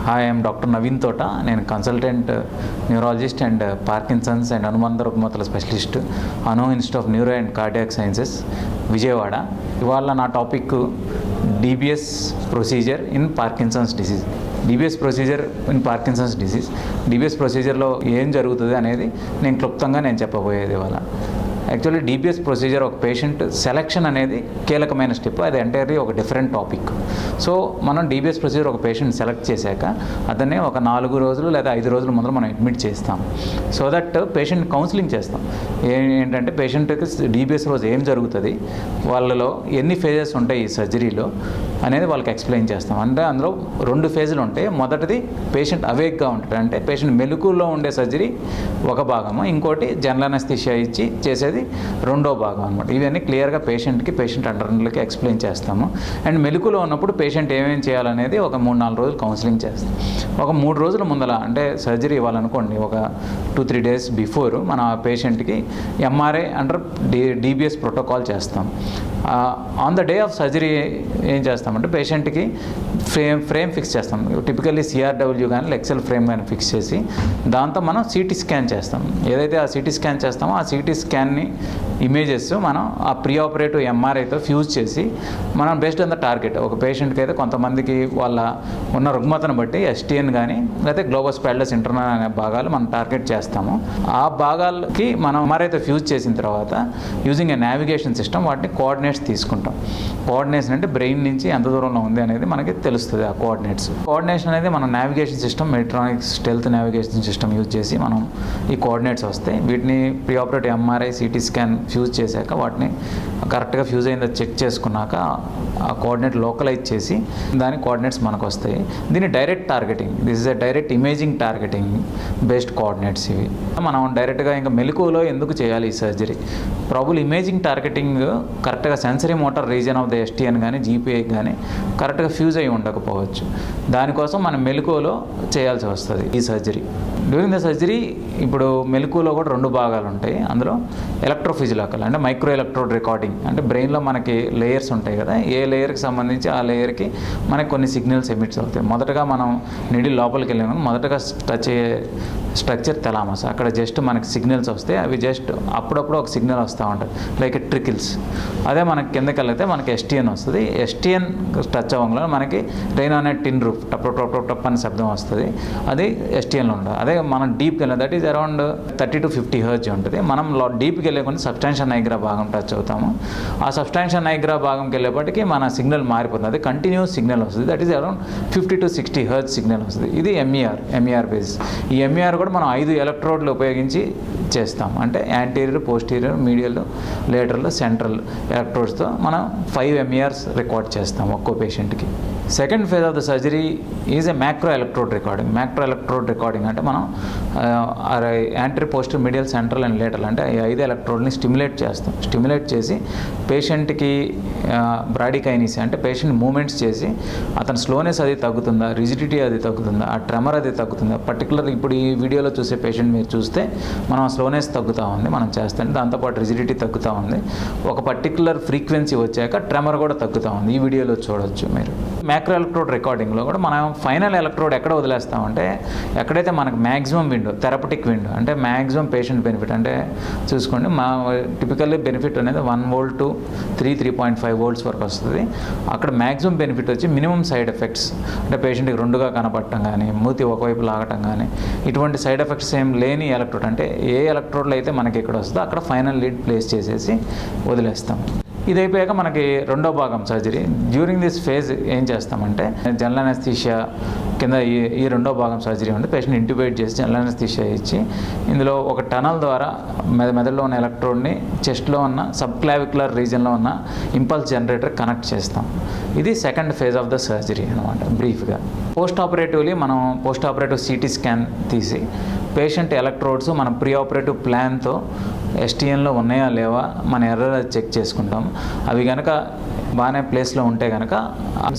Hi, I'm doctor Naveen Thota. నేను consultant neurologist and Parkinson's and అనుబంధ రుగ్మతల specialist, Anu institute of neuro and cardiac sciences, Vijayawada. ఇవాళ నా topic DBS procedure in Parkinson's disease. DBS procedure in Parkinson's disease, DBS ప్రొసీజర్లో ఏం జరుగుతుంది అనేది నేను క్లుప్తంగా చెప్పబోయేది ఇవాళ. యాక్చువల్లీ డిబిఎస్ ప్రొసీజర్ ఒక పేషెంట్ సెలెక్షన్ అనేది కీలకమైన స్టెప్. అది ఎంటైర్లీ ఒక డిఫరెంట్ టాపిక్. సో మనం డిబిఎస్ ప్రొసీజర్ ఒక పేషెంట్ సెలెక్ట్ చేశాక అతన్ని ఒక 4 రోజులు లేదా 5 రోజుల ముందర మనం అడ్మిట్ చేస్తాం. సో దట్ పేషెంట్ కౌన్సిలింగ్ చేస్తాం. ఏంటంటే పేషెంట్కి డిబిఎస్ రోజు ఏం జరుగుతుంది, వాళ్ళలో ఎన్ని ఫేజెస్ ఉంటాయి ఈ సర్జరీలో అనేది వాళ్ళకి ఎక్స్ప్లెయిన్ చేస్తాం. అంటే అందులో 2 ఫేజులు ఉంటాయి. మొదటిది పేషెంట్ అవేక్గా ఉంటాడు, అంటే పేషెంట్ మెలకువలో ఉండే సర్జరీ ఒక భాగము, ఇంకోటి జనరల్ అనస్థీషియా ఇచ్చి చేసేది రెండో భాగం అనమాట. ఇవన్నీ క్లియర్గా పేషెంట్ అండర్స్టాండింగ్కి ఎక్స్ప్లెయిన్ చేస్తాము. అండ్ మెలకువలో ఉన్నప్పుడు పేషెంట్ ఏమేమి చేయాలనేది ఒక 3-4 రోజులు కౌన్సిలింగ్ చేస్తాం. ఒక 3 రోజుల ముందల అంటే సర్జరీ ఇవ్వాలనుకోండి, ఒక 2-3 డేస్ బిఫోర్ మన పేషెంట్కి ఎంఆర్ఐ అండర్ డిబిఎస్ ప్రోటోకాల్ చేస్తాం. On the day of surgery ఏం చేస్తామంటే పేషెంట్కి ఫ్రేమ్ ఫిక్స్ చేస్తాం. టిపికల్లీ సిఆర్డబ్ల్యూ కానీ ఎక్సెల్ ఫ్రేమ్ కానీ ఫిక్స్ చేసి దాంతో మనం సిటీ స్కాన్ చేస్తాం. ఏదైతే ఆ సిటీ స్కాన్ చేస్తామో ఆ సిటీ స్కాన్ని ఇమేజెస్ మనం ఆ ప్రీ ఆపరేటివ్ ఎంఆర్ఐతో ఫ్యూజ్ చేసి మనం బేస్డ్ ఆన్ ద టార్గెట్, ఒక పేషెంట్కి అయితే కొంతమందికి వాళ్ళ ఉన్న రుగ్మతను బట్టి ఎస్టీఎన్ కానీ లేకపోతే గ్లోబస్ ప్యాడ్లస్ ఇంటర్నల్ అనే భాగాలు మనం టార్గెట్ చేస్తాము. ఆ భాగాలకి మనం ఎంఆర్ఐతో ఫ్యూజ్ చేసిన తర్వాత యూజింగ్ ఏ నావిగేషన్ సిస్టమ్ వాటిని కోఆర్డినేట్స్ తీసుకుంటాం. కోఆర్డినేషన్ అంటే బ్రెయిన్ నుంచి ఎంత దూరంలో ఉంది అనేది మనకి తెలుస్తుంది. ఆ కోఆర్డినేషన్ అనేది మన navigation system, electronics stealth navigation system use చేసి మనం ఈ కోఆర్డినేట్స్ వస్తాయి. వీటిని pre operative MRI CT scan fuse చేశాక వాటిని కరెక్ట్గా ఫ్యూజ్ అయిందో చెక్ చేసుకున్నాక ఆ కోఆర్డినేట్ లోకలైజ్ చేసి దాని కోఆర్డినేట్స్ మనకు వస్తాయి. దీన్ని direct targeting, this is a direct imaging targeting based coordinates. ఇవి మనం డైరెక్ట్గా ఇంకా మెలకువలో ఎందుకు చేయాలి ఈ సర్జరీ? ప్రాబుల్ ఇమేజింగ్ టార్గెటింగ్ కరెక్ట్గా sensory motor reason of the STN కానీ జీపీఐ కానీ కరెక్ట్గా ఫ్యూజ్ అయి ఉండకపోవచ్చు. దానికోసం మనం మెలకువలో చేయాల్సి వస్తుంది ఈ సర్జరీ. డ్యూరింగ్ ద సర్జరీ ఇప్పుడు మెలకువలో కూడా 2 భాగాలు ఉంటాయి. అందులో ఎలక్ట్రోఫిజియోలాజికల్ అంటే మైక్రో ఎలక్ట్రోడ్ రికార్డింగ్, అంటే బ్రెయిన్లో మనకి లేయర్స్ ఉంటాయి కదా, ఏ లేయర్కి సంబంధించి ఆ లేయర్కి మనకి కొన్ని సిగ్నల్స్ ఎమిట్స్ అవుతాయి. మొదటగా మనం నీడిల్ లోపలికి వెళ్ళాము, మొదటగా టచ్ అయ్యే స్ట్రక్చర్ థలామస్. అక్కడ జస్ట్ మనకి సిగ్నల్స్ వస్తాయి. అవి జస్ట్ అప్పుడప్పుడు ఒక సిగ్నల్ వస్తూ ఉంటుంది లైక్ ట్రికిల్స్. అదే మనకి కిందకి వెళ్తే మనకి ఎస్టీఎన్ వస్తుంది. ఎస్టీఎన్ టచ్ అవ్వడంలో మనకి రైన్ అనే టిన్ రూఫ్ టప్ టప్ టప్ టప్ అని శబ్దం వస్తుంది. అది ఎస్టీఎన్లో ఉంటుంది. అదే మనం డీప్కి వెళ్ళిన that is around 30 to 50 hertz ఉంటుంది. మనం డీప్కి వెళ్ళే కొన్ని సబ్స్టాన్షియల్ నైగ్రా భాగం టచ్ అవుతాము. ఆ సబ్స్టాన్షియల్ నైగ్రా భాగంకి వెళ్ళేప్పటికీ మన సిగ్నల్ మారిపోతుంది. అది కంటిన్యూస్ సిగ్నల్ వస్తుంది. That is around 50 to 60 hertz signal వస్తుంది. ఇది ఎంఈఆర్ బేస్. ఈ ఎంఈఆర్ కూడా మనం 5 ఎలక్ట్రోడ్లు ఉపయోగించి చేస్తాం. అంటే anterior, posterior, medial, lateral, central ఎలక్ట్రోడ్స్తో మనం 5 ఎంఈఆర్స్ రికార్డ్ చేస్తాం ఒక్కో పేషెంట్కి. Second phase of the surgery is a macro electrode recording. Macro electrode recording అంటే మనం anterior, posterior, medial, central and lateral అంటే ఈ 5 ఎలక్ట్రోడ్ని స్టిమ్యులేట్ చేస్తాం. స్టిమ్యులేట్ చేసి పేషెంట్కి బ్రాడికైనీస్ అంటే పేషెంట్ మూమెంట్స్ చేసి అతని స్లోనెస్ అది తగ్గుతుందా, రిజిడిటీ అది తగ్గుతుందా, ఆ ట్రెమర్ అది తగ్గుతుందా. పర్టికులర్ ఇప్పుడు ఈ వీడియోలో చూసే పేషెంట్ మీరు చూస్తే మనం స్లోనెస్ తగ్గుతూ ఉంది మనం చేస్తే, దాంతోపాటు రిజిడిటీ తగ్గుతూ ఉంది. ఒక పర్టికులర్ ఫ్రీక్వెన్సీ వచ్చాక ట్రెమర్ కూడా తగ్గుతూ ఉంది. ఈ వీడియోలో చూడొచ్చు మీరు. మ్యాక్రో ఎలక్ట్రోడ్ రికార్డింగ్లో కూడా మనం ఫైనల్ ఎలక్ట్రోడ్ ఎక్కడ వదిలేస్తామంటే ఎక్కడైతే మనకు మ్యాక్సిమం విండో, థెరపటిక్ విండో అంటే మ్యాక్సిమం పేషెంట్ బెనిఫిట్ అంటే చూసుకోండి. మా టిపికల్లీ బెనిఫిట్ అనేది 1 volt to 3.5 volts వరకు వస్తుంది. అక్కడ మ్యాక్సిమం బెనిఫిట్ వచ్చి మినిమం సైడ్ ఎఫెక్ట్స్ అంటే పేషెంట్కి 2గా కనపడటం కానీ, మూతి ఒకవైపు లాగటం కానీ, ఇటువంటి సైడ్ ఎఫెక్ట్స్ ఏం లేని ఎలక్ట్రోడ్ అంటే ఏ ఎలక్ట్రోడ్లో అయితే మనకి ఎక్కడ వస్తుందో అక్కడ ఫైనల్ లీడ్ ప్లేస్ చేసేసి వదిలేస్తాం. ఇది అయిపోయాక మనకి రెండో భాగం సర్జరీ. డ్యూరింగ్ దిస్ ఫేజ్ ఏం చేస్తామంటే జనరల్ అనస్థీషియా కింద ఈ రెండో భాగం సర్జరీ ఉంది. పేషెంట్ ఇంట్యూబేట్ చేసి జనరల్ అనస్థీషియా ఇచ్చి ఇందులో ఒక టనల్ ద్వారా మెదడులో ఉన్న ఎలక్ట్రోడ్ని చెస్ట్లో ఉన్న సబ్ క్లావిక్యులర్ రీజన్లో ఉన్న ఇంపల్స్ జనరేటర్ కనెక్ట్ చేస్తాం. ఇది second phase of the surgery అనమాట బ్రీఫ్గా. పోస్ట్ ఆపరేటివ్ సిటీ స్కాన్ తీసి పేషెంట్ ఎలక్ట్రోడ్స్ మనం ప్రీ ఆపరేటివ్ ప్లాన్తో ఎస్టీఎన్లో ఉన్నాయా లేవా మన ఎర్రర్ చెక్ చేసుకుంటాం. అవి కనుక బాగానే ప్లేస్లో ఉంటే కనుక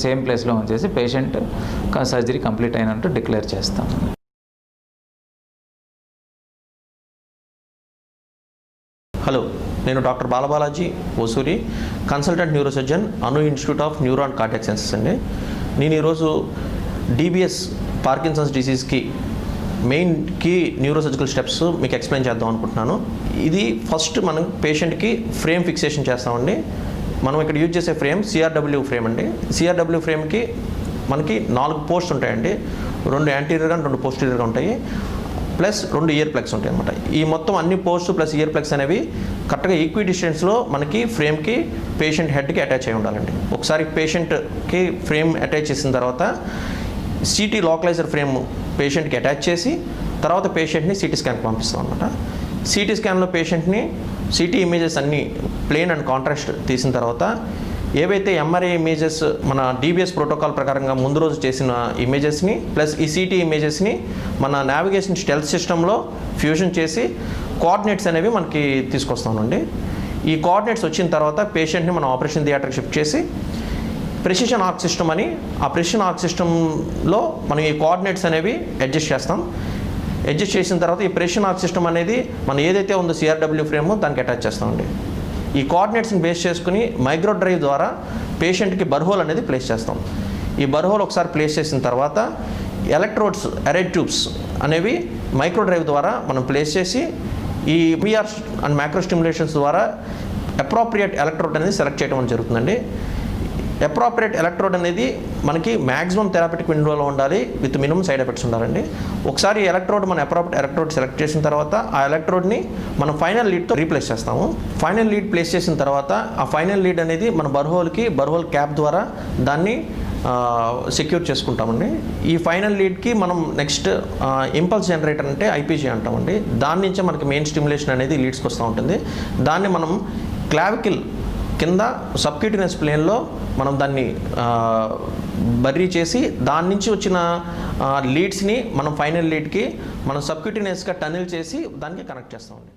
సేమ్ ప్లేస్లో ఉంచేసి పేషెంట్ సర్జరీ కంప్లీట్ అయినట్టు డిక్లేర్ చేస్తాం. హలో, నేను doctor Balabalaji Osuri, consultant neurosurgeon, Anu institute of neuro and cardiac sciences అండి. నేను ఈరోజు డిబిఎస్ పార్కిన్సన్స్ డిసీజ్కి మెయిన్ కీ న్యూరోసర్జికల్ స్టెప్స్ మీకు ఎక్స్ప్లెయిన్ చేద్దాం అనుకుంటున్నాను. ఇది ఫస్ట్ మనం పేషెంట్కి ఫ్రేమ్ ఫిక్సేషన్ చేస్తామండి. మనం ఇక్కడ యూజ్ చేసే ఫ్రేమ్ సిఆర్డబ్ల్యూ ఫ్రేమ్ అండి. సిఆర్డబ్ల్యూ ఫ్రేమ్కి మనకి 4 పోస్ట్స్ ఉంటాయండి. 2 యాంటీరియర్గా 2 పోస్టీరియర్గా ఉంటాయి, ప్లస్ 2 ఇయర్ ప్లగ్స్ ఉంటాయి అన్నమాట. ఈ మొత్తం అన్ని పోస్ట్ ప్లస్ ఇయర్ ప్లగ్స్ అనేవి కరెక్ట్గా ఈక్వి డిస్టెన్స్లో మనకి ఫ్రేమ్కి పేషెంట్ హెడ్కి అటాచ్ అయి ఉండాలండి. ఒకసారి పేషెంట్కి ఫ్రేమ్ అటాచ్ చేసిన తర్వాత సిటీ లోకలైజర్ ఫ్రేమ్ పేషెంట్కి అటాచ్ చేసి తర్వాత పేషెంట్ని సిటీ స్కాన్కి పంపిస్తాం అనమాట. సిటీ స్కాన్లో పేషెంట్ని సిటీ ఇమేజెస్ అన్నీ ప్లేన్ అండ్ కాంట్రాస్ట్ తీసిన తర్వాత ఏవైతే ఎంఆర్ఐ ఇమేజెస్ మన డిబిఎస్ ప్రోటోకాల్ ప్రకారంగా ముందు రోజు చేసిన ఇమేజెస్ని ప్లస్ ఈ సిటీ ఇమేజెస్ని మన నావిగేషన్ స్టెల్త్ సిస్టంలో ఫ్యూజన్ చేసి కోఆర్డినేట్స్ అనేవి మనకి తీసుకొస్తామండి. ఈ కోఆర్డినేట్స్ వచ్చిన తర్వాత పేషెంట్ని మనం ఆపరేషన్ థియేటర్కి షిఫ్ట్ చేసి ప్రెసిషన్ ఆర్క్ సిస్టమ్ అని ఆ ప్రెసిషన్ ఆర్క్ సిస్టంలో మనం ఈ కోఆర్డినేట్స్ అనేవి అడ్జస్ట్ చేస్తాం. అడ్జస్ట్ చేసిన తర్వాత ఈ ప్రెసిషన్ ఆర్క్ సిస్టమ్ అనేది మనం ఏదైతే ఉందో సిఆర్డబ్ల్యూ ఫ్రేమ్ దానికి అటాచ్ చేస్తామండి. ఈ కోఆర్డినేట్స్ని బేస్ చేసుకుని మైక్రో డ్రైవ్ ద్వారా పేషెంట్కి బర్హోల్ అనేది ప్లేస్ చేస్తాం. ఈ బర్హోల్ ఒకసారి ప్లేస్ చేసిన తర్వాత ఎలక్ట్రోడ్స్ అరే ట్యూబ్స్ అనేవి మైక్రో డ్రైవ్ ద్వారా మనం ప్లేస్ చేసి ఈ పిఆర్ అండ్ మైక్రో స్టిమ్యులేషన్స్ ద్వారా అప్రోప్రియేట్ ఎలక్ట్రోడ్ అనేది సెలెక్ట్ చేయడం జరుగుతుందండి. అప్రోప్రియేట్ ఎలక్ట్రోడ్ అనేది మనకి మ్యాక్సిమం థెరపటిక్ విండోలో ఉండాలి, విత్ మినిమం సైడ్ ఎఫెక్ట్స్ ఉండాలండి. ఒకసారి ఎలక్ట్రోడ్ మన అప్రోప్రియేట్ ఎలక్ట్రోడ్ సెలెక్ట్ చేసిన తర్వాత ఆ ఎలక్ట్రోడ్ని మనం ఫైనల్ లీడ్తో రీప్లేస్ చేస్తాము. ఫైనల్ లీడ్ ప్లేస్ చేసిన తర్వాత ఆ ఫైనల్ లీడ్ అనేది మన బర్హోల్ క్యాప్ ద్వారా దాన్ని సెక్యూర్ చేసుకుంటామండి. ఈ ఫైనల్ లీడ్కి మనం నెక్స్ట్ ఇంపల్స్ జనరేటర్ అంటే ఐపీజీ అంటామండి. దాని నుంచే మనకి మెయిన్ స్టిమ్యులేషన్ అనేది లీడ్స్కి వస్తూ ఉంటుంది. దాన్ని మనం క్లావికిల్ కింద సబ్క్యూటినస్ ప్లేన్లో మనం దాన్ని బర్రీ చేసి దాని నుంచి వచ్చిన లీడ్స్ని మనం ఫైనల్ లీడ్కి మనం సబ్క్యూటినస్గా టనెల్ చేసి దానికి కనెక్ట్ చేస్తామండి.